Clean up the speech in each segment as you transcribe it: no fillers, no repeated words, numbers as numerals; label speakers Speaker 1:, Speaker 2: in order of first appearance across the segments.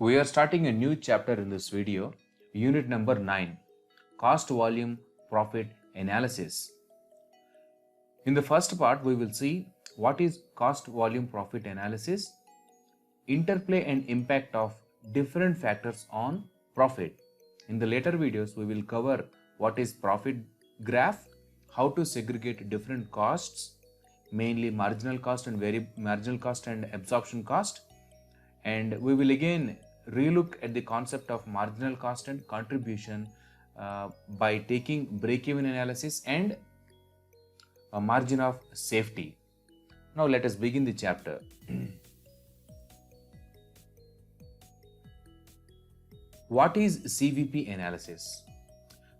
Speaker 1: We are starting a new chapter in this video, unit number 9, Cost Volume Profit Analysis. In the first part, we will see what is cost volume profit analysis, interplay and impact of different factors on profit. In the later videos, we will cover what is profit graph, how to segregate different costs, mainly marginal cost and absorption cost, and we will again relook at the concept of marginal cost and contribution by taking break-even analysis and a margin of safety. Now let us begin the chapter. What is CVP analysis?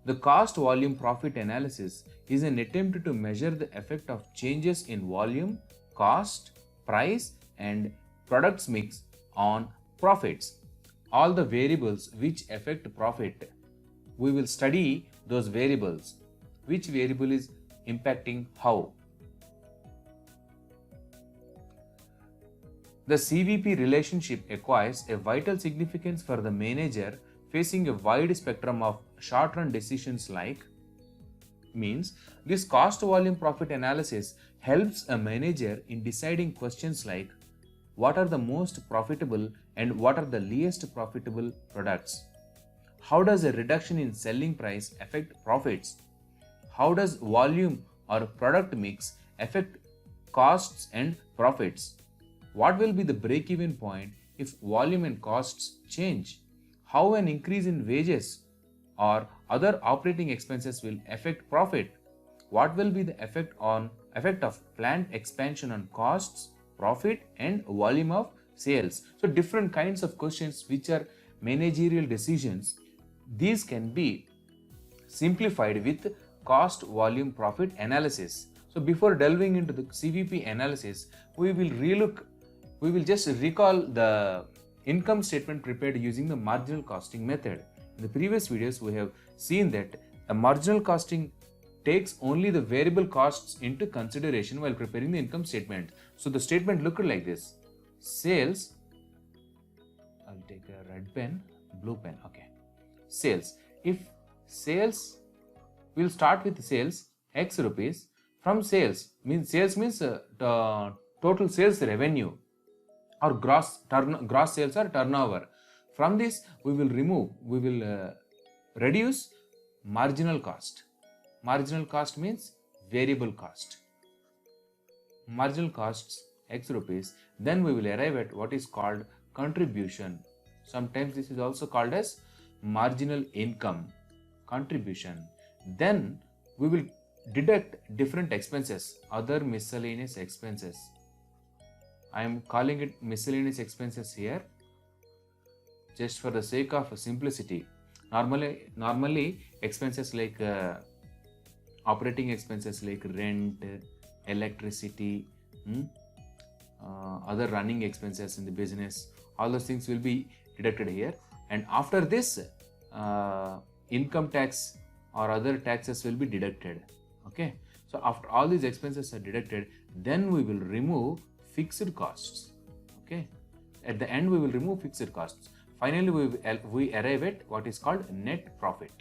Speaker 1: The cost volume profit analysis is an attempt to measure the effect of changes in volume, cost, price and products mix on profits. All the variables which affect profit, we will study those variables. Which variable is impacting how? The CVP relationship acquires a vital significance for the manager facing a wide spectrum of short-run decisions like means this cost volume profit analysis helps a manager in deciding questions like what are the most profitable and what are the least profitable products? How does a reduction in selling price affect profits? How does volume or product mix affect costs and profits? What will be the break-even point if volume and costs change? How an increase in wages or other operating expenses will affect profit? What will be the effect of plant expansion on costs, profit and volume of sales? So different kinds of questions which are managerial decisions, these can be simplified with cost volume profit analysis. So before delving into the CVP analysis, we will just recall the income statement prepared using the marginal costing method. In the previous videos, we have seen that a marginal costing takes only the variable costs into consideration while preparing the income statement. So the statement looked like this. Sales, I'll take a red pen, blue pen, okay. Sales. If sales, we'll start with sales, X rupees. From sales means total sales revenue or gross sales or turnover. From this, we will reduce marginal cost. Marginal cost means variable cost. Marginal costs X rupees. Then we will arrive at what is called contribution. Sometimes this is also called as marginal income, contribution. Then we will deduct different expenses, other miscellaneous expenses. I am calling it miscellaneous expenses here just for the sake of simplicity. Normally expenses like operating expenses like rent, electricity, other running expenses in the business, all those things will be deducted here. And after this, income tax or other taxes will be deducted. Okay. So after all these expenses are deducted, then we will remove fixed costs. Okay. At the end, we will remove fixed costs. Finally, we arrive at what is called net profit.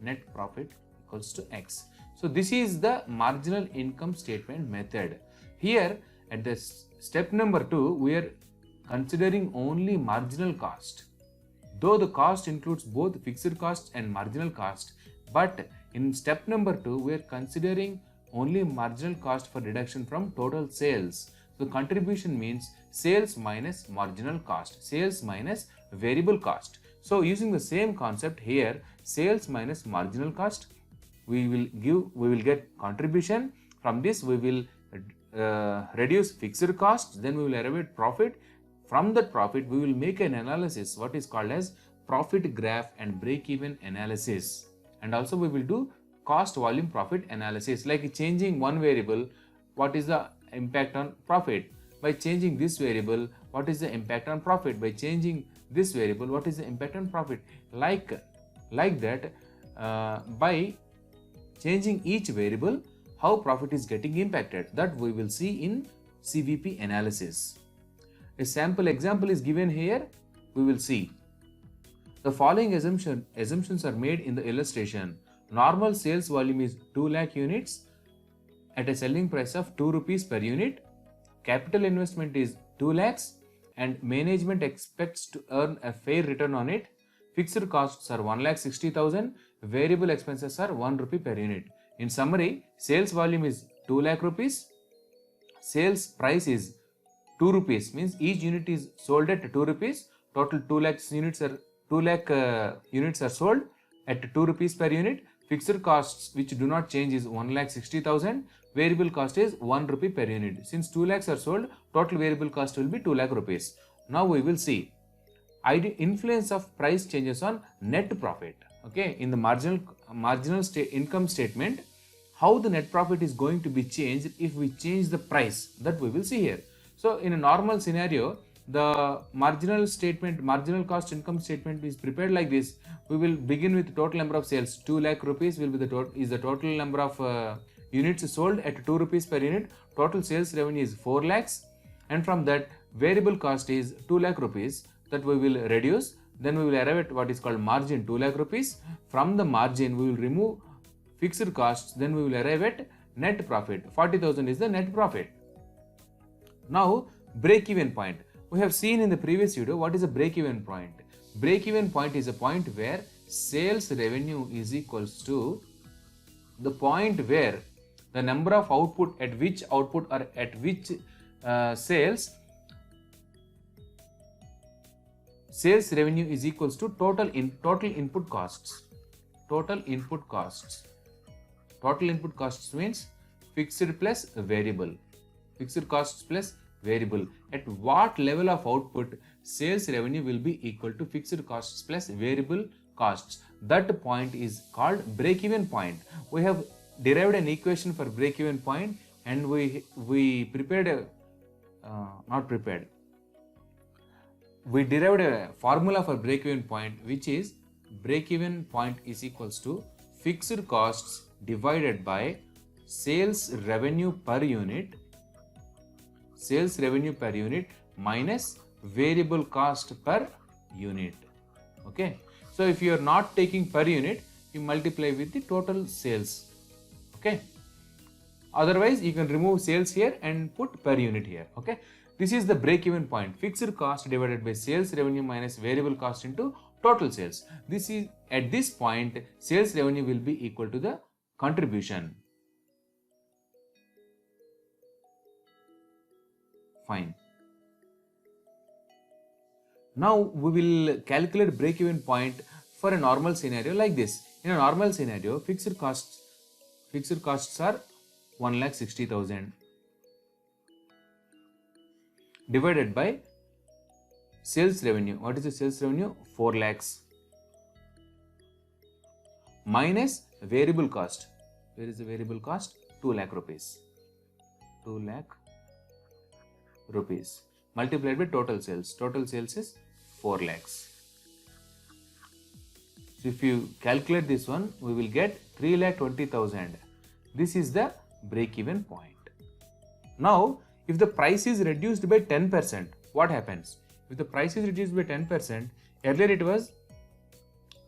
Speaker 1: Net profit equals to X. So this is the marginal income statement method. Here at the step number 2, we are considering only marginal cost. Though the cost includes both fixed costs and marginal cost, but in step number 2, we are considering only marginal cost for deduction from total sales. So contribution means sales minus marginal cost, sales minus variable cost. So using the same concept here, sales minus marginal cost, we will get contribution. From this, we will reduce fixed costs. Then we will arrive at profit. From that profit, we will make an analysis, what is called as profit graph and break-even analysis. And also we will do cost volume profit analysis, like changing one variable, what is the impact on profit? By changing this variable, what is the impact on profit? By changing this variable, what is the impact on profit? Like that, by changing each variable, how profit is getting impacted, that we will see in CVP analysis. A sample example is given here. we will see. The following assumptions are made in the illustration. Normal sales volume is 2 lakh units at a selling price of 2 rupees per unit. Capital investment is 2 lakhs and management expects to earn a fair return on it. Fixed costs are 1,60,000. Variable expenses are 1 rupee per unit. In summary, sales volume is 2 lakh rupees. Sales price is 2 rupees, means each unit is sold at 2 rupees. Total 2 lakh units are sold at 2 rupees per unit. Fixed costs which do not change is 1,60,000. Variable cost is 1 rupee per unit. Since 2 lakhs are sold, total variable cost will be 2 lakh rupees. Now we will see influence of price changes on net profit. Okay, in the marginal income statement, how the net profit is going to be changed if we change the price, that we will see here. So in a normal scenario, the marginal cost income statement is prepared like this. We will begin with total number of sales. 2 lakh rupees will be the total number of units sold at 2 rupees per unit. Total sales revenue is 4 lakhs, and from that variable cost is 2 lakh rupees, that we will reduce. Then we will arrive at what is called margin, 2 lakh rupees. From the margin we will remove fixed costs, then we will arrive at net profit. 40,000 is the net profit. Now break-even point. We have seen in the previous video what is a break-even point. Break-even point is a point where sales revenue is equals to the point where the number of output at which sales revenue is equals to total input costs. Total input costs means fixed plus variable. Fixed costs plus variable. At what level of output sales revenue will be equal to fixed costs plus variable costs? That point is called break-even point. We have derived an equation for break-even point, and we derived a formula for break-even point, which is break-even point is equals to fixed costs divided by sales revenue per unit minus variable cost per unit. Okay, so if you are not taking per unit, you multiply with the total sales. Okay, otherwise you can remove sales here and put per unit here. Okay, this is the break-even point. Fixed cost divided by sales revenue minus variable cost into total sales. This is at this point sales revenue will be equal to the contribution. Fine. Now we will calculate break-even point for a normal scenario like this. In a normal scenario, fixed costs are 1,60,000 divided by sales revenue. What is the sales revenue? 4 lakhs minus variable cost. Where is the variable cost? 2 lakh rupees. 2 lakh rupees multiplied by total sales. Total sales is 4 lakhs. So if you calculate this one, we will get 3,20,000. This is the break-even point. Now, if the price is reduced by 10%, what happens? If the price is reduced by 10%, earlier it was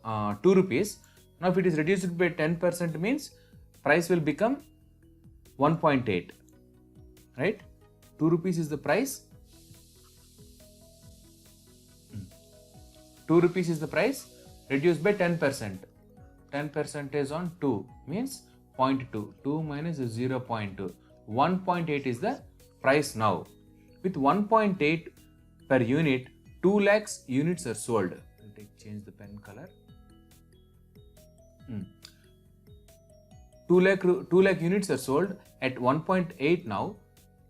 Speaker 1: 2 rupees. Now, if it is reduced by 10%, means price will become 1.8. Right? 2 rupees is the price. 2 rupees is the price, reduced by 10%. 10% is on 2 means 0.2. 2 minus 0.2. 1.8 is the price now. With 1.8 per unit, 2 lakhs units are sold. I'll change the pen color. 2 lakh units are sold at 1.8 now.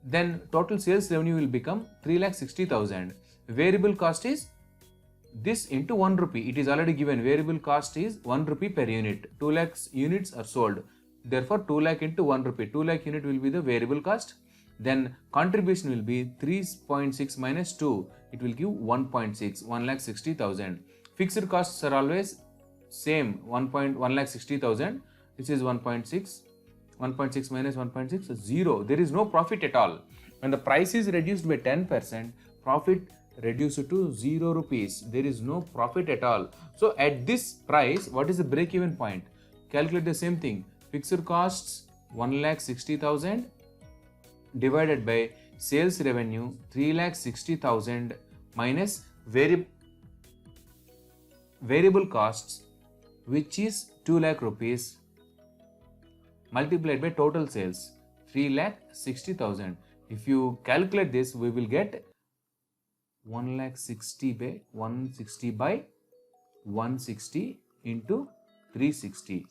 Speaker 1: Then total sales revenue will become 3,60,000. Variable cost is this into 1 rupee. It is already given. Variable cost is 1 rupee per unit. 2 lakhs units are sold. Therefore, 2 lakh into 1 rupee. 2 lakh unit will be the variable cost. Then contribution will be 3.6 minus 2. It will give 1.6. 1,60,000. Fixed costs are always same. 1,60,000. This is 1.6. 1.6 minus 1.6 is 0. There is no profit at all. When the price is reduced by 10%, profit reduced to 0 rupees. There is no profit at all. So at this price, what is the break even point? Calculate the same thing. Fixed costs 1,60,000 divided by sales revenue 3,60,000 minus variable costs, which is 2 lakh rupees, multiplied by total sales 3,60,000. If you calculate this, we will get 1,60,000 by 160 by 160 into 360.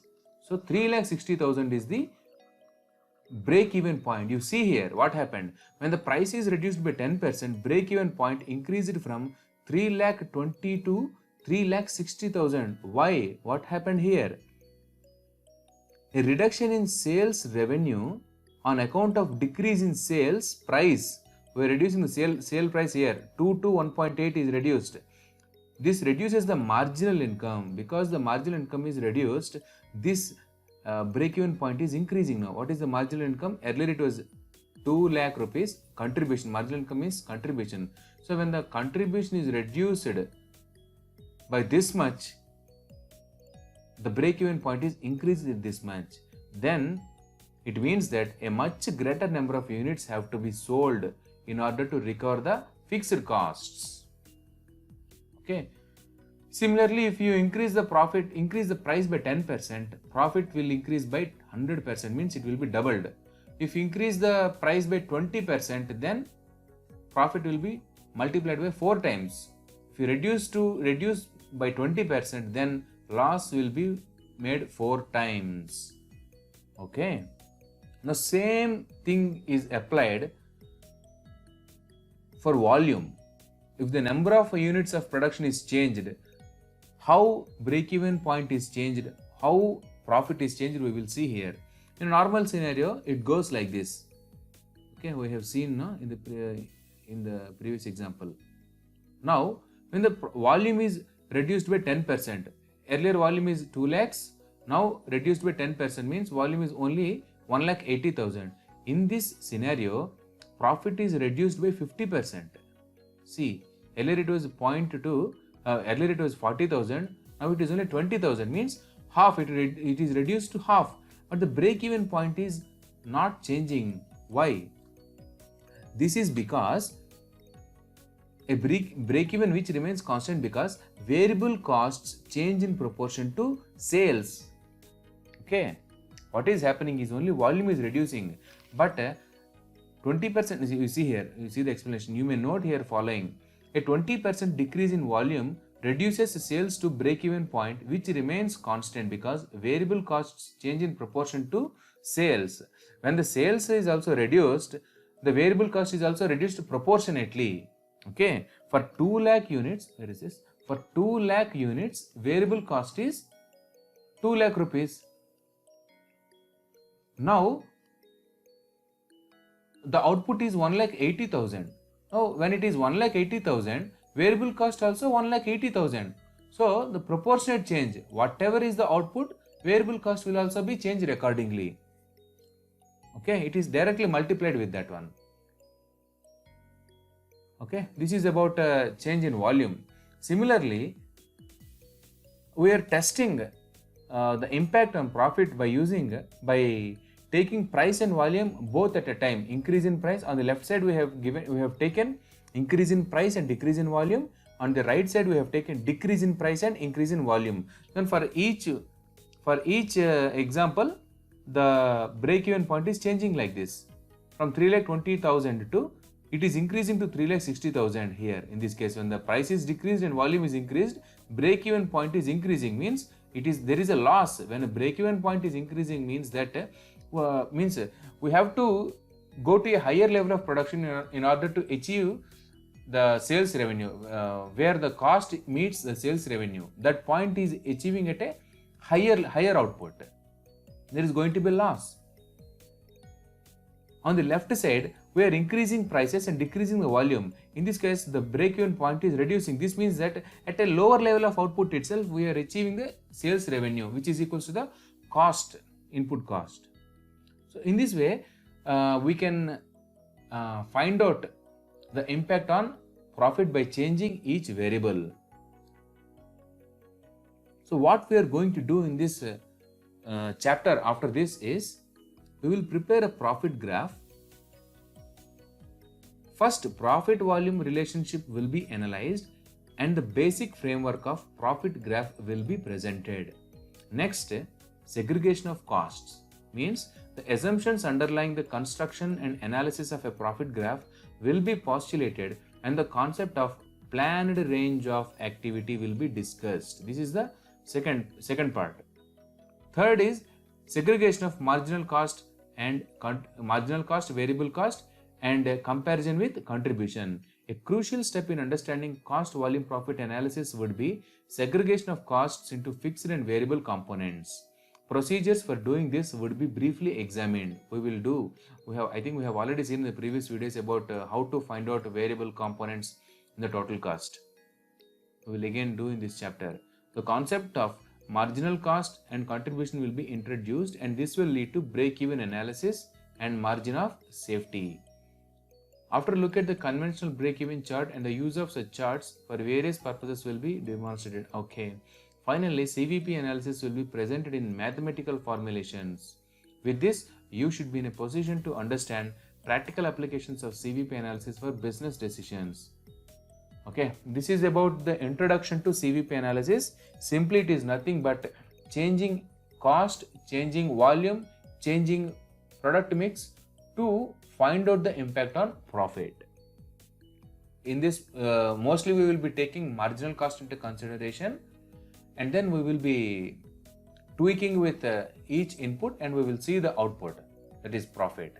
Speaker 1: So 3,60,000 is the break even point. You see here what happened when the price is reduced by 10%, break even point increased from 3,20,000 to 3,60,000. Why? What happened here? A reduction in sales revenue on account of decrease in sales price. We are reducing the sale price here. 2 to 1.8 is reduced. This reduces the marginal income. Because the marginal income is reduced, this break-even point is increasing now. What is the marginal income? Earlier it was 2 lakh rupees contribution. Marginal income is contribution. So when the contribution is reduced by this much, the break-even point is increased this much. Then it means that a much greater number of units have to be sold in order to recover the fixed costs. Okay. Similarly, if you increase the price by 10%, profit will increase by 100%, means it will be doubled. If you increase the price by 20%, then profit will be multiplied by 4 times. If you reduce by 20%, then loss will be made 4 times. Okay. Now same thing is applied for volume. If the number of units of production is changed, how break-even point is changed, how profit is changed, we will see here. In a normal scenario, it goes like this. Okay, we have seen in the previous example. Now, when the volume is reduced by 10%, earlier volume is 2 lakhs, now reduced by 10% means volume is only 1,80,000. In this scenario, profit is reduced by 50%. See, earlier it was 0.2, earlier it was 40,000, now it is only 20,000, means half, it is reduced to half. But the break-even point is not changing. Why? This is because a break-even which remains constant because variable costs change in proportion to sales. Okay, what is happening is only volume is reducing, but 20%, you see here, you see the explanation. You may note here following: a 20% decrease in volume reduces sales to break-even point, which remains constant because variable costs change in proportion to sales. When the sales is also reduced, the variable cost is also reduced proportionately. Okay, for 2 lakh units, where is this? For 2 lakh units, variable cost is 2 lakh rupees. Now, the output is 1,80,000. Now, when it is 1,80,000, variable cost also 1,80,000. So, the proportionate change, whatever is the output, variable cost will also be changed accordingly. Okay, it is directly multiplied with that one. Okay, this is about change in volume. Similarly, we are testing the impact on profit by taking price and volume both at a time. Increase in price on the left side we have taken increase in price and decrease in volume. On the right side we have taken decrease in price and increase in volume. Then for each example, the break-even point is changing like this. From 3,20,000 to it is increasing to 3,60,000 here. In this case, when the price is decreased and volume is increased, break-even point is increasing, means there is a loss. When a break-even point is increasing, means that we have to go to a higher level of production in order to achieve the sales revenue, where the cost meets the sales revenue. That point is achieving at a higher output. There is going to be loss. On the left side, we are increasing prices and decreasing the volume. In this case, the break-even point is reducing. This means that at a lower level of output itself, we are achieving the sales revenue, which is equals to the cost, input cost. So in this way, we can find out the impact on profit by changing each variable. So what we are going to do in this chapter after this is, we will prepare a profit graph. First, profit volume relationship will be analyzed and the basic framework of profit graph will be presented. Next, segregation of costs, means the assumptions underlying the construction and analysis of a profit graph will be postulated and the concept of planned range of activity will be discussed. This is the second part. Third is segregation of marginal cost and variable cost, and comparison with contribution. A crucial step in understanding cost volume profit analysis would be segregation of costs into fixed and variable components. Procedures for doing this would be briefly examined. I think we have already seen in the previous videos about how to find out variable components in the total cost. We will again do in this chapter. The concept of marginal cost and contribution will be introduced, and this will lead to break-even analysis and margin of safety. After a look at the conventional break-even chart and the use of such charts for various purposes will be demonstrated. Okay. Finally, CVP analysis will be presented in mathematical formulations. With this, you should be in a position to understand practical applications of CVP analysis for business decisions. Okay, this is about the introduction to CVP analysis. Simply, it is nothing but changing cost, changing volume, changing product mix to find out the impact on profit. In this, mostly we will be taking marginal cost into consideration, and then we will be tweaking with each input and we will see the output, that is profit.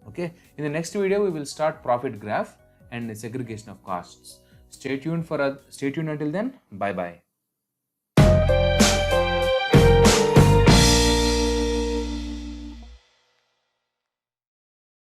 Speaker 1: Okay, in the next video we will start profit graph and segregation of costs. Stay tuned until then. Bye bye.